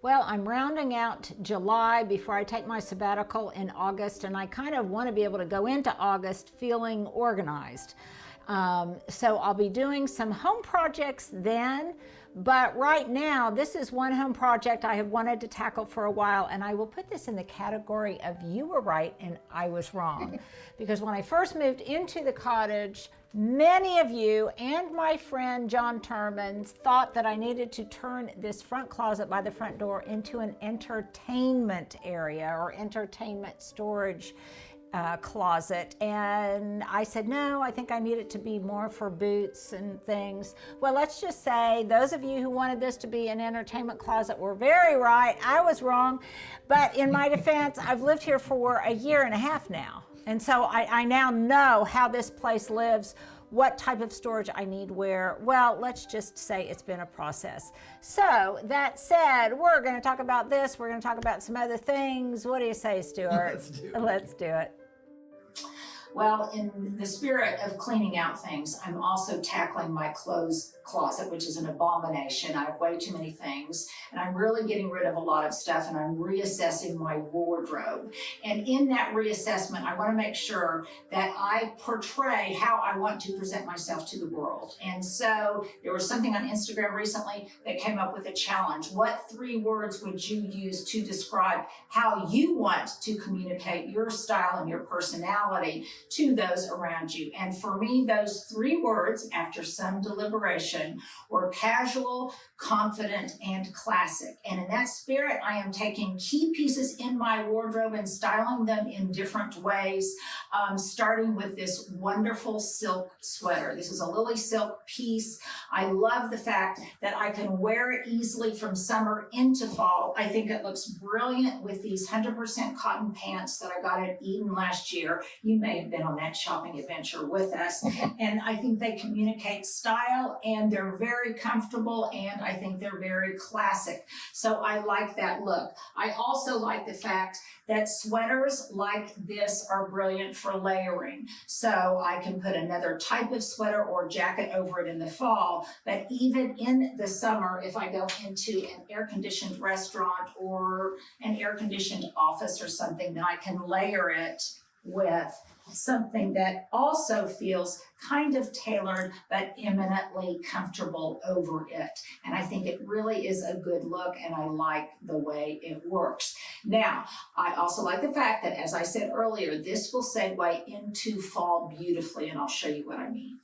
Well, I'm rounding out July before I take my sabbatical in August, and I kind of want to be able to go into August feeling organized. So I'll be doing some home projects then, but right now this is one home project I have wanted to tackle for a while, and I will put this in the category of you were right and I was wrong. Because when I first moved into the cottage, many of you and my friend John Termans thought that I needed to turn this front closet by the front door into an entertainment area or entertainment storage closet, and I said no, I think I need it to be more for boots and things. Well, let's just say those of you who wanted this to be an entertainment closet were very right. I was wrong, but in my defense, I've lived here for a year and a half now, and so I now know how this place lives, what type of storage I need where. Well, let's just say it's been a process. So that said, we're going to talk about this. We're going to talk about some other things. What do you say, Stuart? Let's do it. Well, in the spirit of cleaning out things, I'm also tackling my clothes closet, which is an abomination. I have way too many things, and I'm really getting rid of a lot of stuff, and I'm reassessing my wardrobe. And in that reassessment, I want to make sure that I portray how I want to present myself to the world. And so there was something on Instagram recently that came up with a challenge. What 3 words would you use to describe how you want to communicate your style and your personality to those around you? And for me, those 3 words, after some deliberation, were casual, confident, and classic. And in that spirit, I am taking key pieces in my wardrobe and styling them in different ways, starting with this wonderful silk sweater. This is a LilySilk piece. I love the fact that I can wear it easily from summer into fall. I think it looks brilliant with these 100% cotton pants that I got at Eden last year. You may have been on that shopping adventure with us. And I think they communicate style, and they're very comfortable, and I think they're very classic. So I like that look. I also like the fact that sweaters like this are brilliant for layering. So I can put another type of sweater or jacket over it in the fall, but even in the summer, if I go into an air-conditioned restaurant or an air-conditioned office or something, then I can layer it with something that also feels kind of tailored but eminently comfortable over it. And I think it really is a good look, and I like the way it works. Now, I also like the fact that, as I said earlier, this will segue into fall beautifully, and I'll show you what I mean.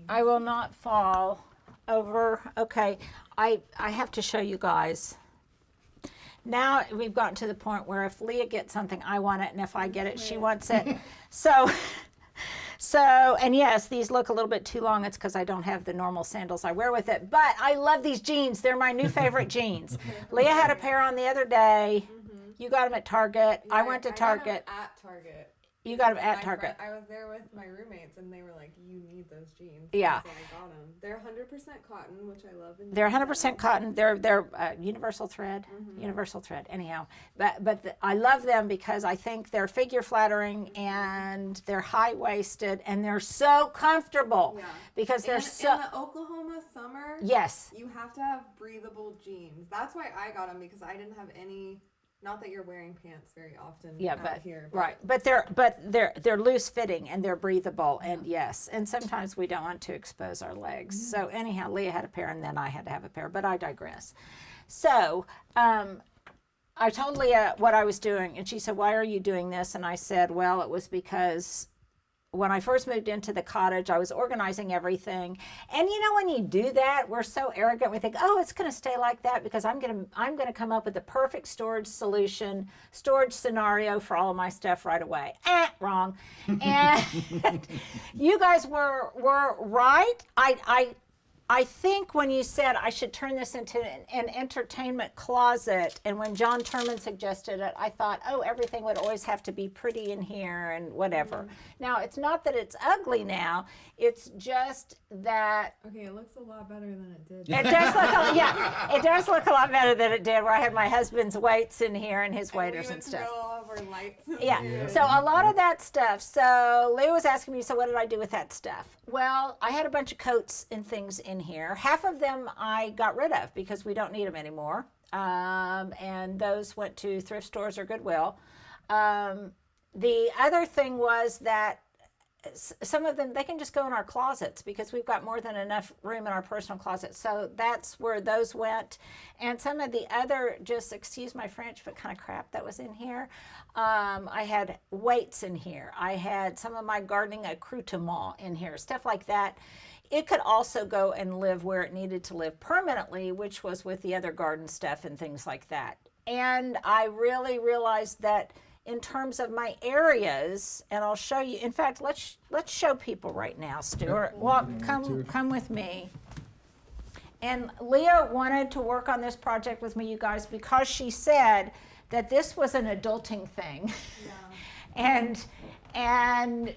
I will not fall over. Okay, I have to show you guys. Now we've gotten to the point where if Leah gets something, I want it, and if I get it, she wants it. So, and yes, these look a little bit too long. It's because I don't have the normal sandals I wear with it. But I love these jeans. They're my new favorite jeans. Leah had a pair on the other day. You got them at Target. Yeah, I went to Target. I got them at Target. You got them at Target. I was there with my roommates, and they were like, you need those jeans. Yeah. So I got them. They're 100% cotton, which I love. They're 100% cotton. They're universal thread. Universal thread. Anyhow, but I love them because I think they're figure flattering, and they're high-waisted, and they're so comfortable. Yeah. Because they're so... In the Oklahoma summer, yes, you have to have breathable jeans. That's why I got them, because I didn't have any... Not that you're wearing pants very often out here. But. Right, but they're loose fitting, and they're breathable, and yes, and sometimes we don't want to expose our legs. So anyhow, Leah had a pair, and then I had to have a pair, but I digress. So I told Leah what I was doing, and she said, why are you doing this? And I said, well, it was because when I first moved into the cottage, I was organizing everything. And you know, when you do that, we're so arrogant. We think, oh, it's going to stay like that because I'm going to come up with the perfect storage scenario for all of my stuff right away. Wrong. And you guys were right. I think when you said I should turn this into an entertainment closet, and when John Terman suggested it, I thought, oh, everything would always have to be pretty in here and whatever. Now, it's not that it's ugly now. It's just that... Okay, it looks a lot better than it did. It does look it does look a lot better than it did, where I had my husband's weights in here and his waiters and stuff. We went through all of more lights. Yeah. So a lot of that stuff. So Leah was asking me, so what did I do with that stuff? Well, I had a bunch of coats and things in here. Half of them I got rid of because we don't need them anymore. And those went to thrift stores or Goodwill. The other thing was that some of them, they can just go in our closets because we've got more than enough room in our personal closet. So that's where those went. And some of the other, just excuse my French, but kind of crap that was in here. I had weights in here. I had some of my gardening accoutrement in here, stuff like that. It could also go and live where it needed to live permanently, which was with the other garden stuff and things like that. And I really realized that in terms of my areas, and I'll show you. In fact, let's show people right now, Stuart. Come with me. And Leah wanted to work on this project with me, you guys, because she said that this was an adulting thing, and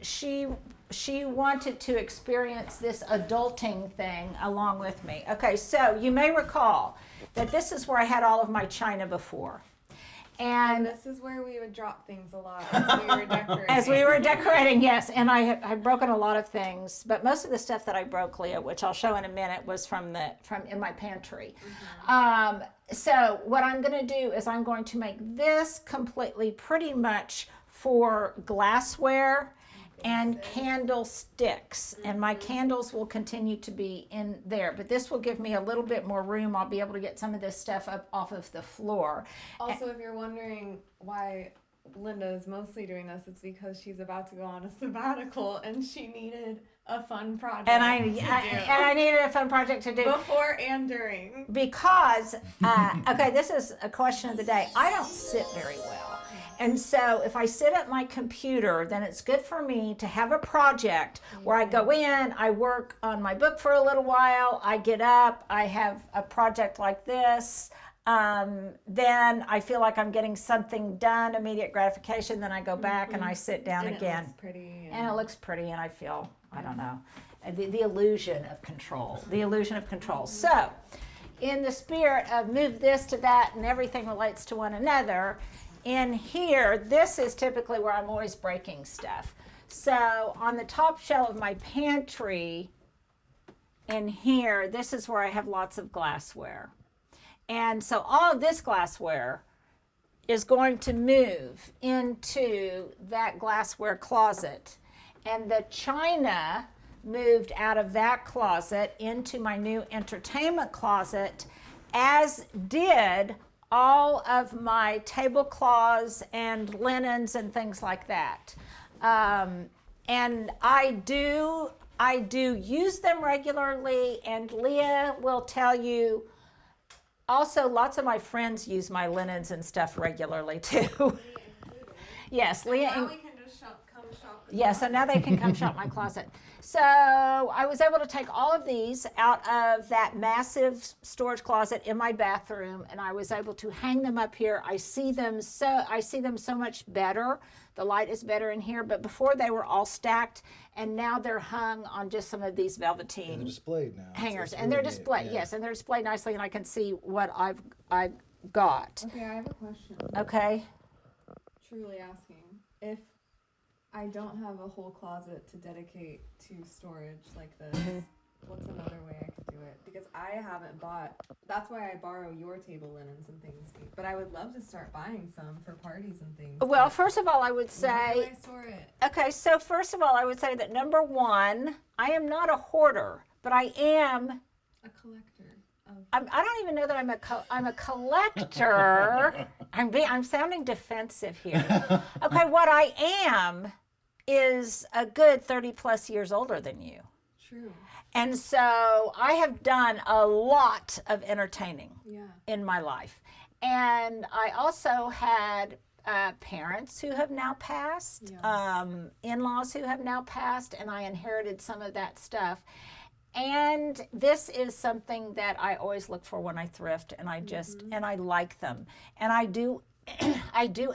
she wanted to experience this adulting thing along with me. Okay, so you may recall that this is where I had all of my china before. And this is where we would drop things a lot as we were decorating. As we were decorating, yes. And I've broken a lot of things, but most of the stuff that I broke, Leah, which I'll show in a minute, was from in my pantry. So what I'm going to do is I'm going to make this completely pretty much for glassware and candlesticks, and my candles will continue to be in there, but this will give me a little bit more room. I'll be able to get some of this stuff up off of the floor. Also, if you're wondering why Linda is mostly doing this, it's because she's about to go on a sabbatical and she needed a fun project and I needed a fun project to do before and during, because okay, this is a question of the day. I don't sit very well. And so if I sit at my computer, then it's good for me to have a project where I go in, I work on my book for a little while, I get up, I have a project like this, then I feel like I'm getting something done, immediate gratification, then I go back and I sit down again. It looks pretty. And it looks pretty, and I feel, I don't know, the illusion of control, the illusion of control. So in the spirit of move this to that and everything relates to one another, in here, this is typically where I'm always breaking stuff. So on the top shelf of my pantry, in here, this is where I have lots of glassware. And so all of this glassware is going to move into that glassware closet. And the china moved out of that closet into my new entertainment closet, as did all of my tablecloths and linens and things like that. And I do use them regularly, and Leah will tell you, also lots of my friends use my linens and stuff regularly too. Yes, Leah. Now we can just come shop. Yeah, so now they can come shop my closet. So I was able to take all of these out of that massive storage closet in my bathroom, and I was able to hang them up here. I see them so much better. The light is better in here, but before they were all stacked, and now they're hung on just some of these velveteen they're displayed now. hangers, It's and they're really displayed. neat, Yes, and they're displayed nicely, and I can see what I've got. Okay, I have a question. Okay. Truly asking, if I don't have a whole closet to dedicate to storage like this, what's another way I could do it? Because I haven't bought, that's why I borrow your table linens and things, but I would love to start buying some for parties and things. Well, first of all, I would Where do say, I store it? okay, so first of all, I would say that number one, I am not a hoarder, but I am A collector. I don't even know that I'm a collector. I'm sounding defensive here. Okay, what I am is a good 30 plus years older than you. True. And so I have done a lot of entertaining in my life. And I also had parents who have now passed, in-laws who have now passed, and I inherited some of that stuff. And this is something that I always look for when I thrift, and I just, and I like them. And I do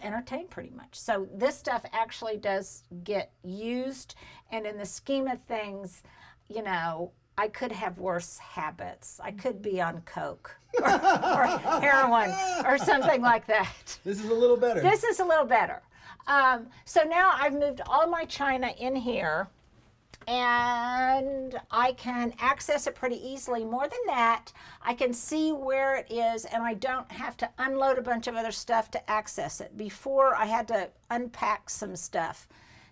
entertain pretty much. So this stuff actually does get used, and in the scheme of things, you know, I could have worse habits. I could be on coke or heroin or something like that. This is a little better. This is a little better. So now I've moved all my china in here, and I can access it pretty easily. More than that, I can see where it is, and I don't have to unload a bunch of other stuff to access it. Before, I had to unpack some stuff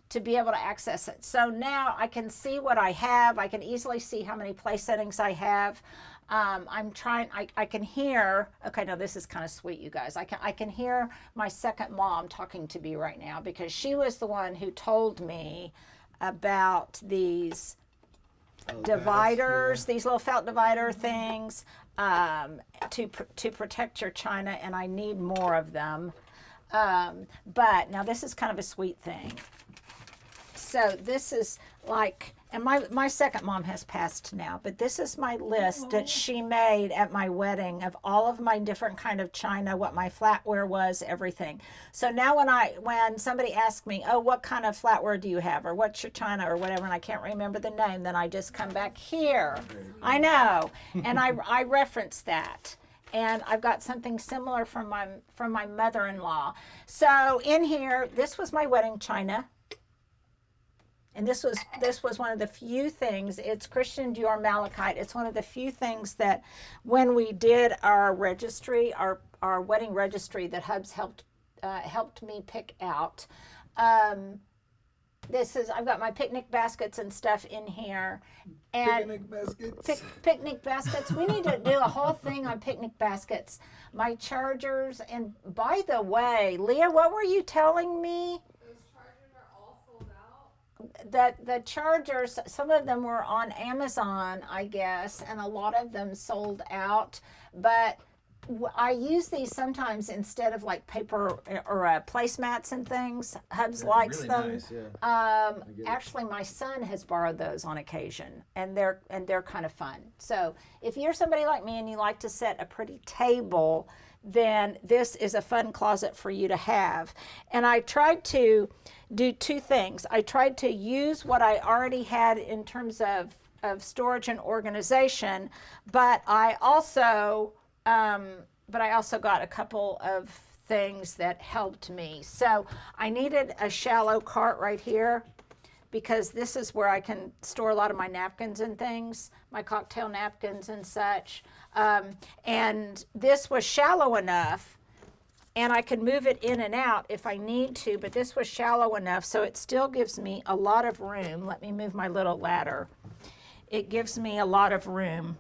to be able to access it. So now I can see what I have. I can easily see how many place settings I have. I can hear, okay, now this is kind of sweet, you guys. I can hear my second mom talking to me right now, because she was the one who told me about these dividers, these little felt divider things, to protect your china, and I need more of them. But now this is kind of a sweet thing. So this is like, and my second mom has passed now, but this is my list that she made at my wedding of all of my different kind of china, what my flatware was, everything. So now when somebody asks me, oh, what kind of flatware do you have, or what's your china, or whatever, and I can't remember the name, then I just come back here. I know, and I reference that. And I've got something similar from my mother-in-law. So in here, this was my wedding china. And this was one of the few things. It's Christian Dior malachite. It's one of the few things that, when we did our registry, our wedding registry, that Hubs helped me pick out. I've got my picnic baskets and stuff in here. And picnic baskets. Picnic baskets. We need to do a whole thing on picnic baskets. My chargers. And by the way, Leah, what were you telling me? That the chargers, some of them were on Amazon, I guess, and a lot of them sold out. But I use these sometimes instead of like paper or placemats and things. Hubs likes really them. nice, yeah. Actually, my son has borrowed those on occasion, and they're kind of fun. So if you're somebody like me and you like to set a pretty table, then this is a fun closet for you to have. And I tried to do two things. I tried to use what I already had in terms of storage and organization, but I also got a couple of things that helped me. So I needed a shallow cart right here, because this is where I can store a lot of my napkins and things, my cocktail napkins and such. And this was shallow enough, and I could move it in and out if I need to, but this was shallow enough, so it still gives me a lot of room. Let me move my little ladder. It gives me a lot of room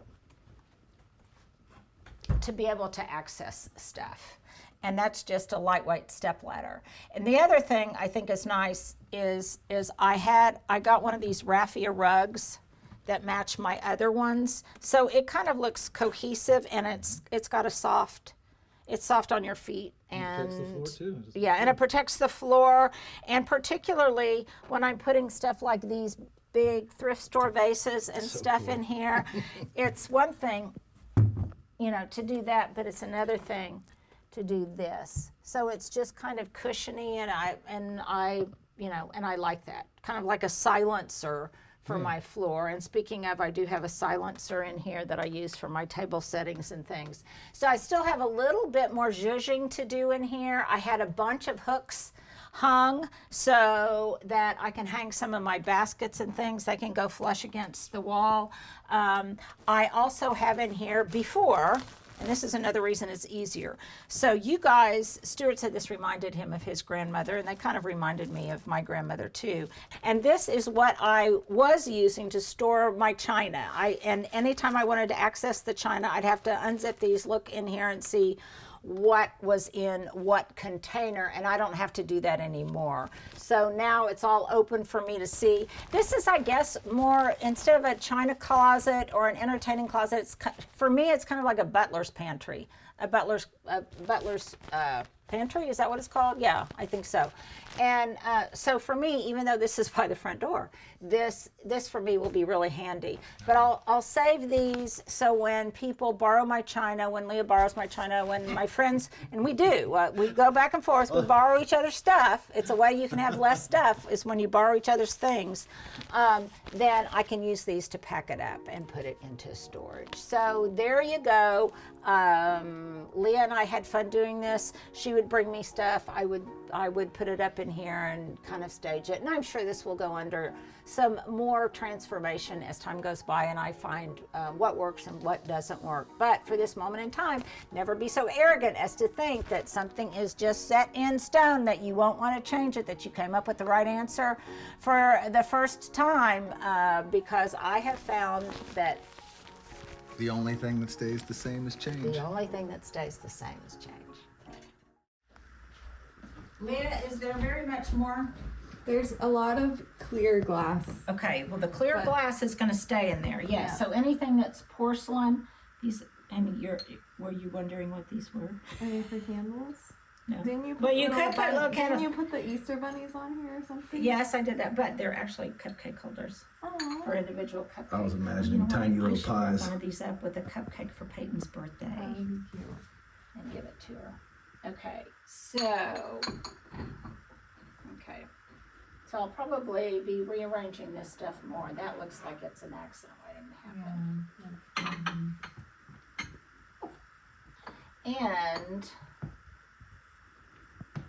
to be able to access stuff. And that's just a lightweight step ladder. And the other thing I think is nice is I got one of these raffia rugs that match my other ones. So it kind of looks cohesive, and it's got it's soft on your feet. And it protects the floor too. Yeah, and it protects the floor. And particularly when I'm putting stuff like these big thrift store vases and So stuff cool. in here, it's one thing, to do that, but it's another thing to do this. So it's just kind of cushiony, and I like that. Kind of like a silencer for my floor. And speaking of, I do have a silencer in here that I use for my table settings and things. So I still have a little bit more zhuzhing to do in here. I had a bunch of hooks hung so that I can hang some of my baskets and things. They can go flush against the wall. I also have in here before, and this is another reason it's easier. So you guys, Stuart said this reminded him of his grandmother, and they kind of reminded me of my grandmother too. And this is what I was using to store my china. And anytime I wanted to access the china, I'd have to unzip these, look in here, and see what was in what container, and I don't have to do that anymore. So now it's all open for me to see. This is, I guess, more, instead of a china closet or an entertaining closet, for me it's kind of like a butler's pantry. A butler's pantry, is that what it's called? Yeah, I think so. And so for me, even though this is by the front door, this for me will be really handy. But I'll save these so when people borrow my china, when Leah borrows my china, when my friends, and we do, we go back and forth, we borrow each other's stuff. It's a way you can have less stuff, is when you borrow each other's things. Then I can use these to pack it up and put it into storage. So there you go. Leah and I had fun doing this. She would bring me stuff, I would put it up in here and kind of stage it. And I'm sure this will go under some more transformation as time goes by and I find what works and what doesn't work. But for this moment in time, never be so arrogant as to think that something is just set in stone, that you won't want to change it, that you came up with the right answer for the first time, because I have found that The only thing that stays the same is change. the only thing that stays the same is change. Leah, is there very much more? There's a lot of clear glass. Okay, well, the clear But- glass is going to stay in there. Yes. Yeah. So anything that's porcelain, these. And were you wondering what these were? Are they for candles? No. Didn't you put But you little could put little Didn't candles. you put the Easter bunnies on here or something? Yes, I did that, but they're actually cupcake holders for Oh, individual cupcakes. I was imagining You know what? tiny I little should make pies. one of these up with a cupcake for Peyton's birthday that would be cute. and give it to her. Okay, so so I'll probably be rearranging this stuff more. That looks like it's an accident waiting to happen. And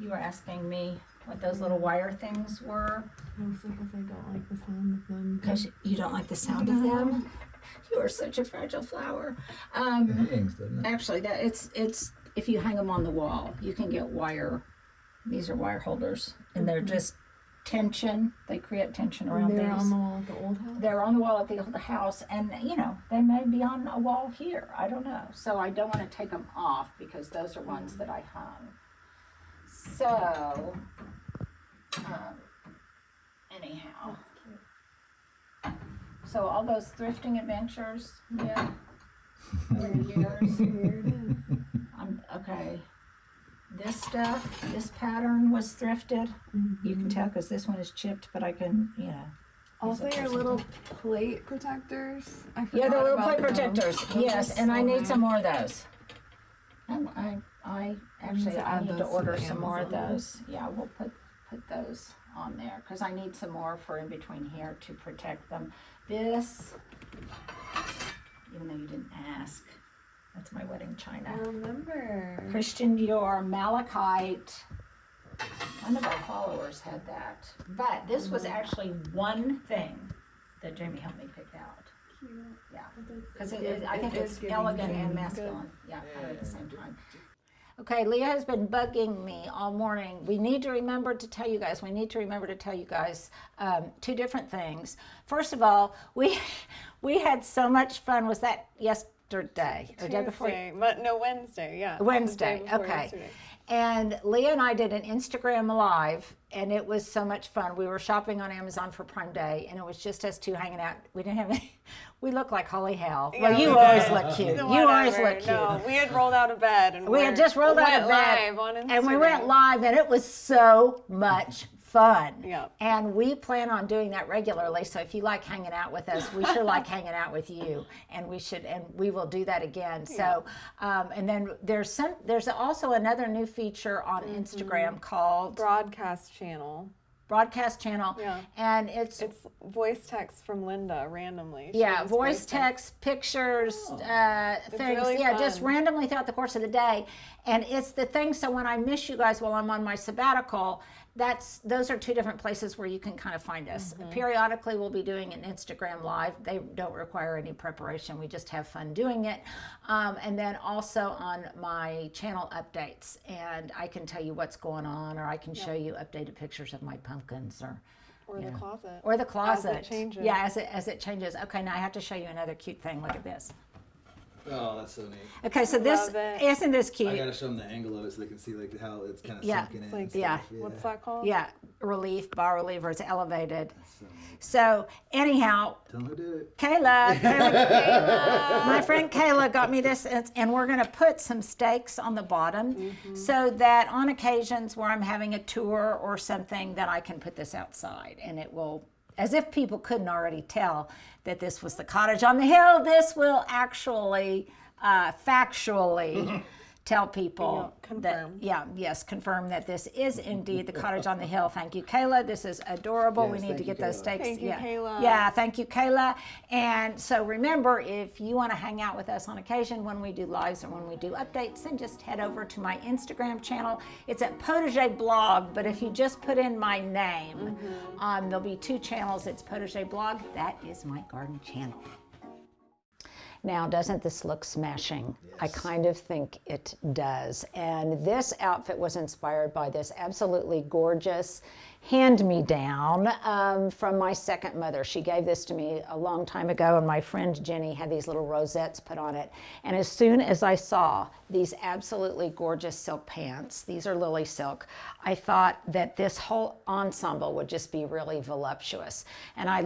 you were asking me what those little wire things were, Mostly because I don't like the sound of them. because you don't like the sound of them. You are such a fragile flower. It hangs, doesn't it? Actually, that it's if you hang them on the wall, you can get wire. These are wire holders, and they're just tension. They create tension around They're these. on the wall at the old house. They're on the wall at the old house, and they may be on a wall here. I don't know. So I don't want to take them off because those are ones that I hung. So, anyhow. So all those thrifting adventures, yeah, over the years. Here it is. Okay. This stuff, this pattern was thrifted. You can tell because this one is chipped, but I can, Also, Use it your for little plate protectors. I Yeah, forgot the little about plate those. protectors. Those Yes, are and I so need nice. some more of those. I actually to I add need to those to order the some more of Amazon those. Yeah, we'll put those on there because I need some more for in between here to protect them. This, even though you didn't ask, that's my wedding china. I remember. Christian Dior Malachite. One of our followers had that, but this was actually one thing that Jamie helped me pick out. Cute. Yeah. It is- Because it- I think it is it's giving elegant and Jane. masculine. Yeah, kind of at the same time. Okay, Leah has been bugging me all morning. We need to remember to tell you guys. Two different things. First of all, we had so much fun. Was that yesterday or the day before? Tuesday, but no, Wednesday, yeah. Wednesday, The day before okay. yesterday. And Leah and I did an Instagram live, and it was so much fun. We were shopping on Amazon for Prime Day, and it was just us two hanging out. We didn't have any. We look like holy hell. Well, Yeah, you we always did. look cute. You Whatever. always look cute. No, we had rolled out of bed and We had just rolled out of went bed, live on Instagram. and we went live, and it was so much fun. Yeah. And we plan on doing that regularly. So if you like hanging out with us, we sure like hanging out with you, and we will do that again. So, and then there's also another new feature on Instagram called broadcast channel. Broadcast Channel, Yeah. and it's voice text from Linda randomly. She yeah, just voice text, pictures, things. really Yeah, just fun. randomly throughout the course of the day. And it's the thing, so when I miss you guys while I'm on my sabbatical, those are two different places where you can kind of find us. Periodically, we'll be doing an Instagram live. They don't require any preparation. We just have fun doing it. And then also on my channel updates. And I can tell you what's going on, or I can show you updated pictures of my pumpkins, Or the closet. or the closet. As it changes. Yeah, as it changes. Okay, now I have to show you another cute thing. Look at this. Oh, that's so neat. Okay, so this Love it. isn't this I cute? gotta show them the angle of it so they can see like how it's kind of Yeah. sunken in. Like, and stuff. yeah. What's that called? Yeah, relief, bas relief, or it's elevated. So neat. So anyhow, Tell them who did it. Kayla, my friend Kayla got me this, and we're going to put some stakes on the bottom so that on occasions where I'm having a tour or something, that I can put this outside, and it will, as if people couldn't already tell that this was the cottage on the hill, this will actually factually tell people confirm. confirm that this is indeed the Cottage on the Hill. Thank you, Kayla. This is adorable. Yes, We need thank to you, get those Kayla. steaks. Thank you, Kayla. Yeah, thank you, Kayla. And so remember, if you want to hang out with us on occasion when we do lives or when we do updates, then just head over to my Instagram channel. It's at Potager Blog, but if you just put in my name, there'll be 2 channels. It's Potager Blog. That is my garden channel. Now, doesn't this look smashing? Yes. I kind of think it does. And this outfit was inspired by this absolutely gorgeous hand-me-down from my second mother. She gave this to me a long time ago, and my friend Jenny had these little rosettes put on it. And as soon as I saw these absolutely gorgeous silk pants, these are LilySilk, I thought that this whole ensemble would just be really voluptuous. And I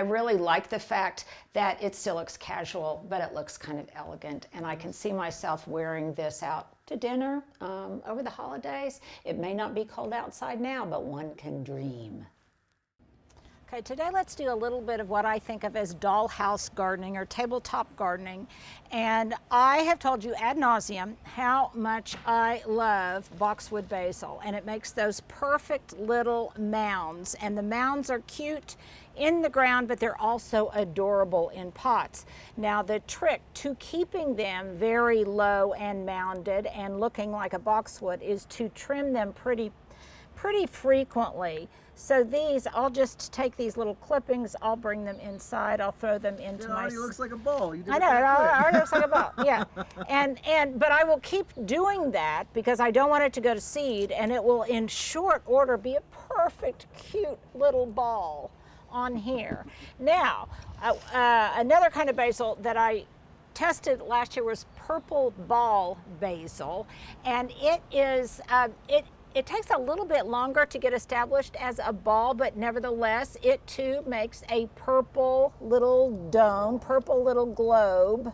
really like the fact that it still looks casual, but it looks kind of elegant. And I can see myself wearing this out to dinner over the holidays. It may not be cold outside now, but one can dream. Okay, today let's do a little bit of what I think of as dollhouse gardening or tabletop gardening. And I have told you ad nauseum how much I love boxwood basil, and it makes those perfect little mounds. And the mounds are cute in the ground, but they're also adorable in pots. Now, the trick to keeping them very low and mounded and looking like a boxwood is to trim them pretty frequently. So these, I'll just take these little clippings, I'll bring them inside, I'll throw them into It already looks like a ball. You did I know, it already looks like a ball, yeah. But I will keep doing that because I don't want it to go to seed, and it will in short order be a perfect, cute little ball on here. Now, another kind of basil that I tested last year was purple ball basil, and it is, it takes a little bit longer to get established as a ball, but nevertheless, it too makes a purple little dome, purple little globe.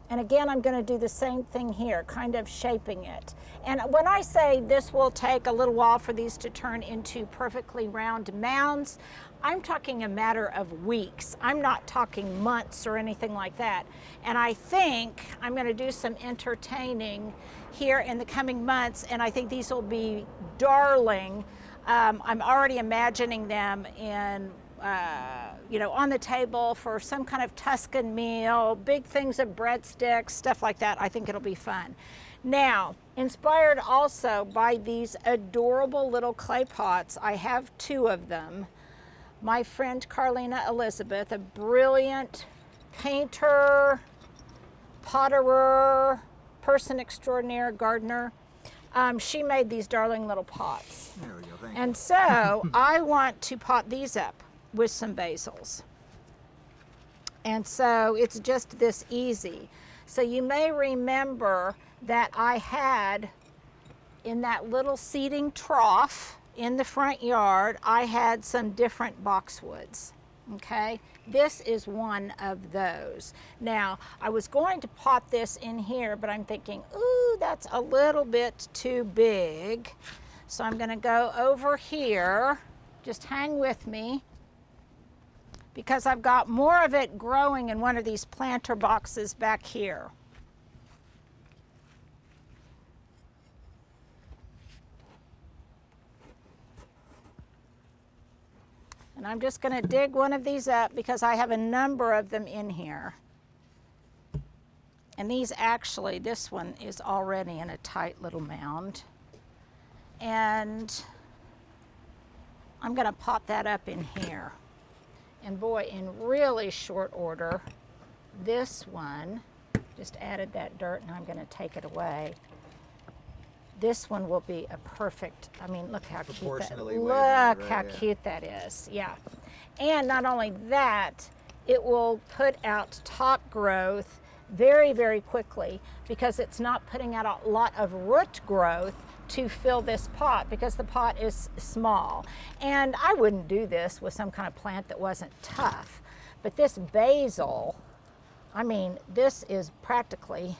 And again, I'm going to do the same thing here, kind of shaping it. And when I say this will take a little while for these to turn into perfectly round mounds, I'm talking a matter of weeks. I'm not talking months or anything like that. And I think I'm going to do some entertaining here in the coming months, and I think these will be darling. I'm already imagining them in on the table for some kind of Tuscan meal, big things of breadsticks, stuff like that. I think it'll be fun. Now, inspired also by these adorable little clay pots, I have 2 of them. My friend Carlina Elizabeth, a brilliant painter, potterer, person extraordinaire, gardener, she made these darling little pots. There we go. Thank you. And so I want to pot these up with some basils. And so it's just this easy. So you may remember that I had in that little seating trough in the front yard, I had some different boxwoods. Okay, this is one of those. Now, I was going to pot this in here, but I'm thinking, ooh, that's a little bit too big. So I'm going to go over here. Just hang with me, because I've got more of it growing in one of these planter boxes back here. And I'm just going to dig one of these up because I have a number of them in here. And these actually, this one is already in a tight little mound. And I'm going to pot that up in here. And boy, in really short order, this one, just added that dirt and I'm going to take it away. This one will be a perfect, I mean, look how cute that, Proportionally way look down, right, how yeah. cute that is, yeah. And not only that, it will put out top growth very, very quickly because it's not putting out a lot of root growth to fill this pot because the pot is small. And I wouldn't do this with some kind of plant that wasn't tough. But this basil, I mean, this is practically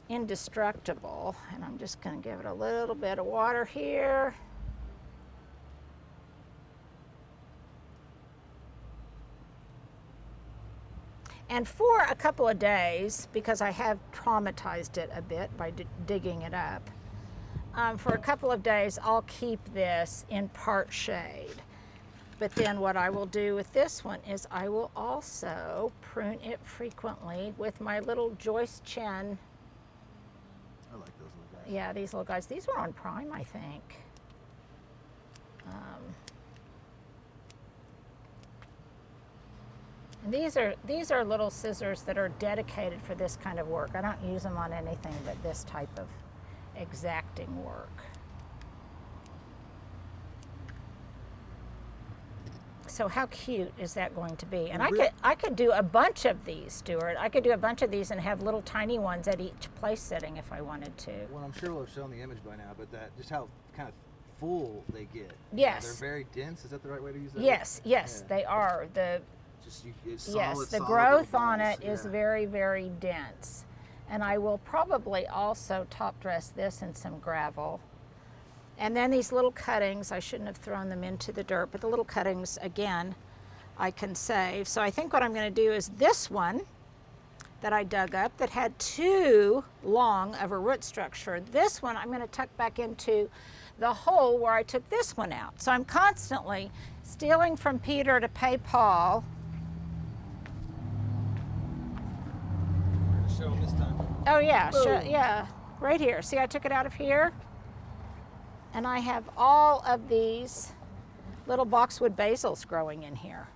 indestructible. And I'm just going to give it a little bit of water here. And for a couple of days, because I have traumatized it a bit by digging it up, for a couple of days I'll keep this in part shade. But then what I will do with this one is I will also prune it frequently with my little Joyce Chen. I like those little guys. Yeah, these little guys. These were on Prime, I think. And these are little scissors that are dedicated for this kind of work. I don't use them on anything but this type of exacting work. So how cute is that going to be? And I could do a bunch of these, Stuart. I could do a bunch of these and have little tiny ones at each place setting if I wanted to. Well, I'm sure we'll have shown the image by now, but that just how kind of full they get. Yes. They're very dense. Is that the right way to use that? Yes, yes, Yeah. they are. It's Yes, solid, the solid growth little on balls. it is Yeah. very, very dense. And I will probably also top dress this in some gravel. And then these little cuttings, I shouldn't have thrown them into the dirt, but the little cuttings, again, I can save. So I think what I'm going to do is this one that I dug up that had too long of a root structure, this one I'm going to tuck back into the hole where I took this one out. So I'm constantly stealing from Peter to pay Paul. Show them this time. Oh yeah, sure, Boom. yeah, right here. See, I took it out of here, and I have all of these little boxwood basils growing in here.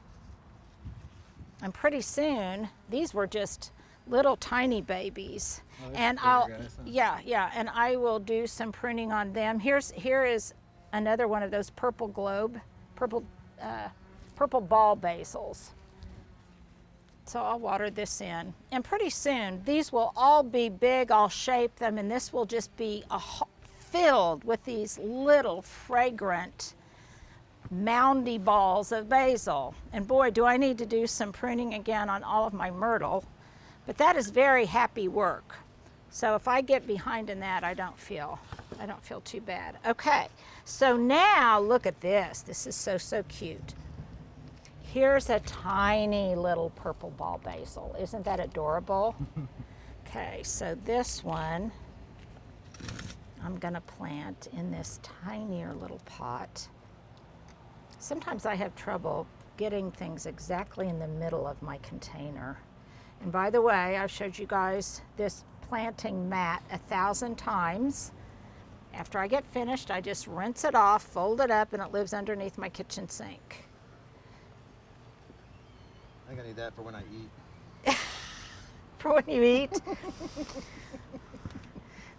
And pretty soon, these were just little tiny babies, Oh, they're and bigger I'll, guys, huh? yeah, and I will do some pruning on them. Here is another one of those purple ball basils. So I'll water this in, and pretty soon these will all be big. I'll shape them, and this will just be filled with these little fragrant moundy balls of basil. And boy, do I need to do some pruning again on all of my myrtle, but that is very happy work. So if I get behind in that, I don't feel too bad. Okay, so now look at this. This is so cute. Here's a tiny little purple ball basil. Isn't that adorable? Okay, so this one I'm gonna plant in this tinier little pot. Sometimes I have trouble getting things exactly in the middle of my container. And by the way, I've showed you guys this planting mat 1,000 times. After I get finished, I just rinse it off, fold it up, and it lives underneath my kitchen sink. I think I need that for when I eat. For when you eat.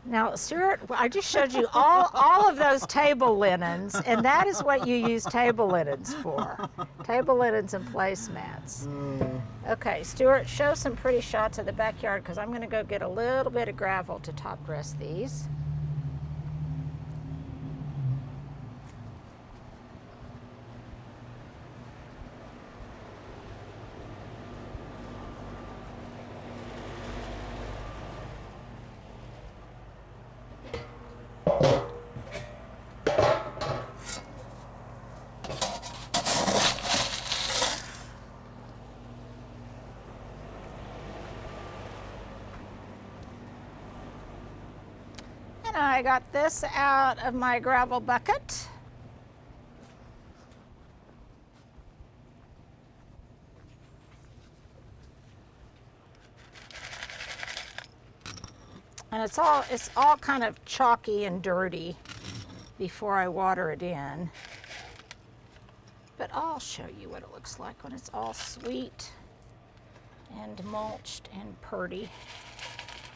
Now, Stuart, I just showed you all of those table linens, and that is what you use table linens for. Table linens and placemats. Okay, Stuart, show some pretty shots of the backyard, because I'm going to go get a little bit of gravel to top dress these. I got this out of my gravel bucket. And it's all kind of chalky and dirty before I water it in. But I'll show you what it looks like when it's all sweet and mulched and purty.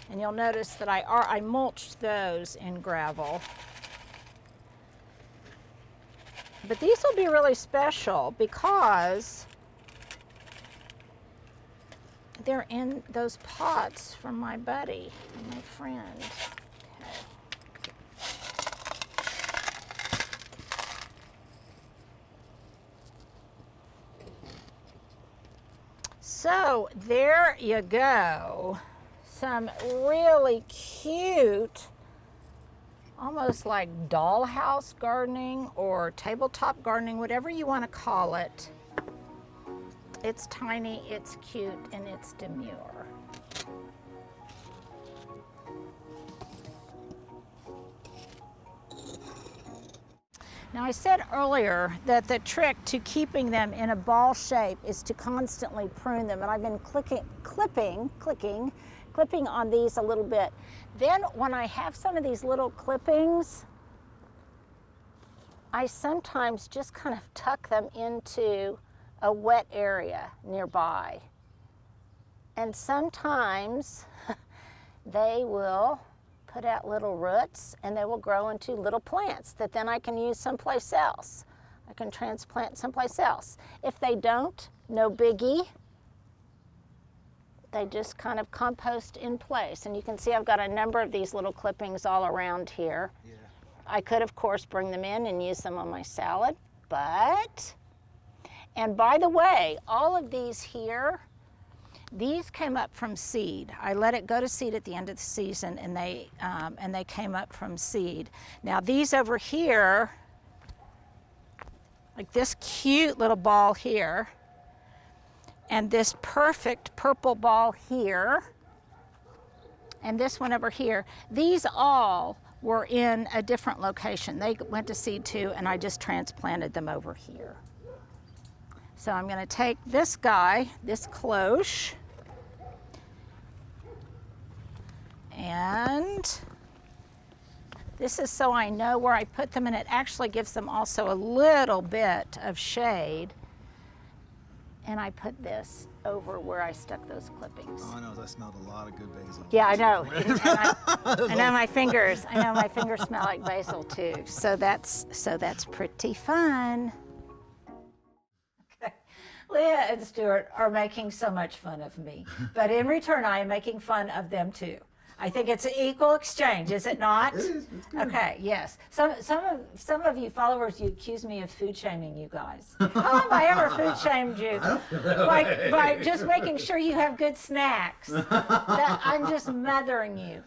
And you'll notice that I mulched those in gravel. But these will be really special because they're in those pots from my buddy and my friend. Okay. So there you go. Some really cute, almost like dollhouse gardening or tabletop gardening, whatever you want to call it. It's tiny, it's cute, and it's demure. Now I said earlier that the trick to keeping them in a ball shape is to constantly prune them, and I've been clipping on these a little bit. Then when I have some of these little clippings, I sometimes just kind of tuck them into a wet area nearby. And sometimes they will put out little roots and they will grow into little plants that then I can use someplace else. I can transplant someplace else. If they don't, no biggie. They just kind of compost in place. And you can see I've got a number of these little clippings all around here. Yeah. I could, of course, bring them in and use them on my salad, but, and by the way, all of these here, these came up from seed. I let it go to seed at the end of the season, and they came up from seed. Now these over here, like this cute little ball here, and this perfect purple ball here, and this one over here, these all were in a different location. They went to seed too, and I just transplanted them over here. So I'm gonna take this guy, this cloche, and this is so I know where I put them, and it actually gives them also a little bit of shade. And I put this over where I stuck those clippings. Oh, I know. I smelled a lot of good basil. Yeah, I know. I know my fingers. I know my fingers smell like basil too. So that's pretty fun. Okay. Leah and Stuart are making so much fun of me, but in return, I am making fun of them too. I think it's an equal exchange, is it not? It is. It's good. Okay, yes. Some of you followers, you accuse me of food shaming you guys. How have I ever food shamed you? By just making sure you have good snacks. I'm just mothering you.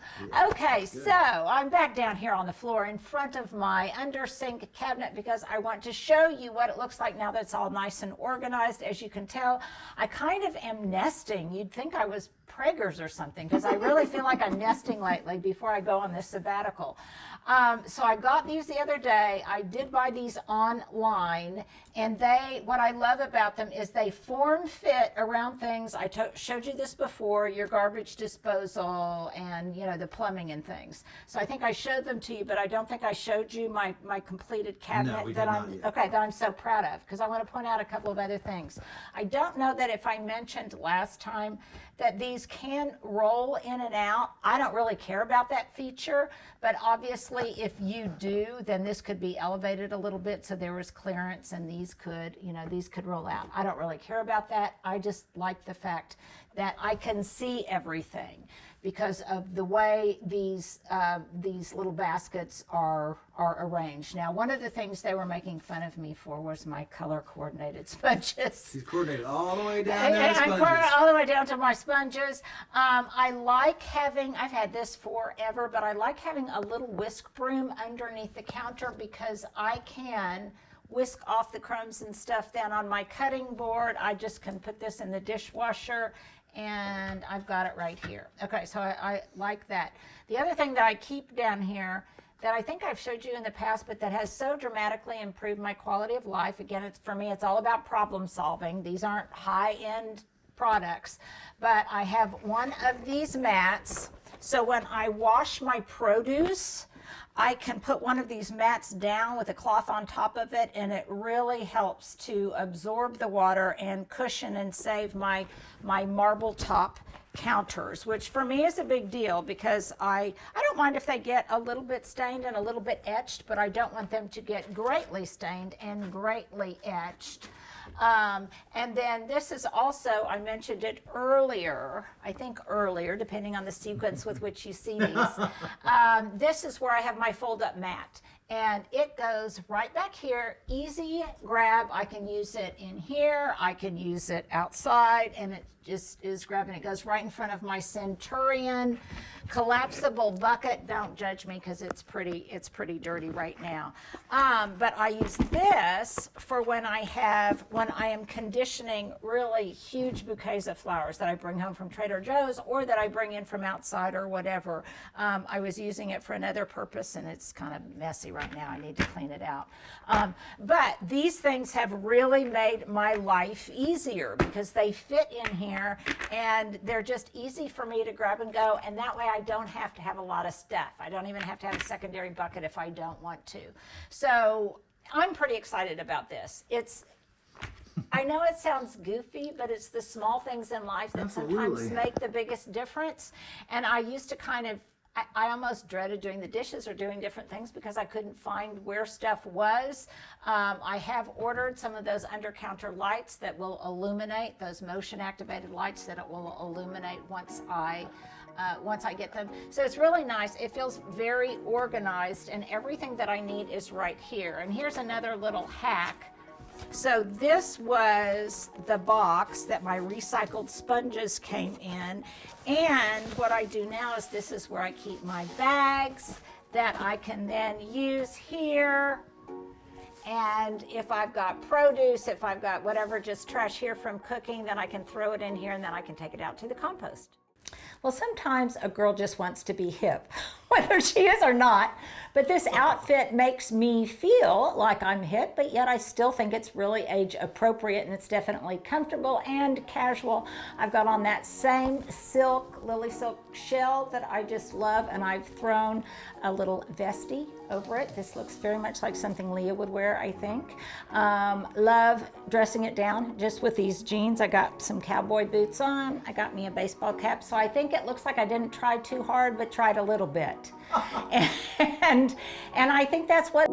Okay, so I'm back down here on the floor in front of my under sink cabinet because I want to show you what it looks like now that it's all nice and organized. As you can tell, I kind of am nesting. You'd think I was Prager's or something because I really feel like I'm nesting lately before I go on this sabbatical. So I got these the other day. I did buy these online, and what I love about them is they form fit around things. I showed you this before, your garbage disposal and the plumbing and things. So I think I showed them to you, but I don't think I showed you my completed cabinet we that did not yet. that I'm so proud of, because I want to point out a couple of other things. I don't know that if I mentioned last time that these can roll in and out. I don't really care about that feature, but obviously if you do, then this could be elevated a little bit so there was clearance and these could roll out. I don't really care about that. I just like the fact that I can see everything because of the way these little baskets are arranged. Now, one of the things they were making fun of me for was my color coordinated sponges. He's coordinated all the way down there to I'm sponges. all the way down to my sponges. I like having, I've had this forever, but I like having a little whisk broom underneath the counter because I can whisk off the crumbs and stuff down on my cutting board. I just can put this in the dishwasher and I've got it right here. Okay, so I like that. The other thing that I keep down here that I think I've showed you in the past, but that has so dramatically improved my quality of life. Again, for me, it's all about problem solving. These aren't high-end products, but I have one of these mats. So when I wash my produce, I can put one of these mats down with a cloth on top of it, and it really helps to absorb the water and cushion and save my marble top counters, which for me is a big deal because I don't mind if they get a little bit stained and a little bit etched, but I don't want them to get greatly stained and greatly etched. And then this is also, I mentioned it earlier, I think earlier, depending on the sequence with which you see these. This is where I have my fold-up mat. And it goes right back here, easy grab. I can use it in here, I can use it outside, and it just is grabbing. It goes right in front of my Centurion collapsible bucket. Don't judge me because it's pretty dirty right now. But I use this for when I am conditioning really huge bouquets of flowers that I bring home from Trader Joe's or that I bring in from outside or whatever. I was using it for another purpose and it's kind of messy right now. I need to clean it out. But these things have really made my life easier because they fit in here and they're just easy for me to grab and go, and that way I don't have to have a lot of stuff. I don't even have to have a secondary bucket if I don't want to. So I'm pretty excited about this. I know it sounds goofy, but it's the small things in life that sometimes make the biggest difference. And I used to I almost dreaded doing the dishes or doing different things because I couldn't find where stuff was. I have ordered some of those under-counter lights that will illuminate, those motion-activated lights that it will illuminate once I get them. So it's really nice. It feels very organized and everything that I need is right here. And here's another little hack. So this was the box that my recycled sponges came in. And what I do now is this is where I keep my bags that I can then use here. And if I've got produce, if I've got whatever, just trash here from cooking, then I can throw it in here and then I can take it out to the compost. Well, sometimes a girl just wants to be hip, whether she is or not. But this outfit makes me feel like I'm hip, but yet I still think it's really age appropriate and it's definitely comfortable and casual. I've got on that same LilySilk shell that I just love, and I've thrown a little vestie over it. This looks very much like something Leah would wear, I think. Love dressing it down just with these jeans. I got some cowboy boots on. I got me a baseball cap. So I think it looks like I didn't try too hard, but tried a little bit. And I think that's what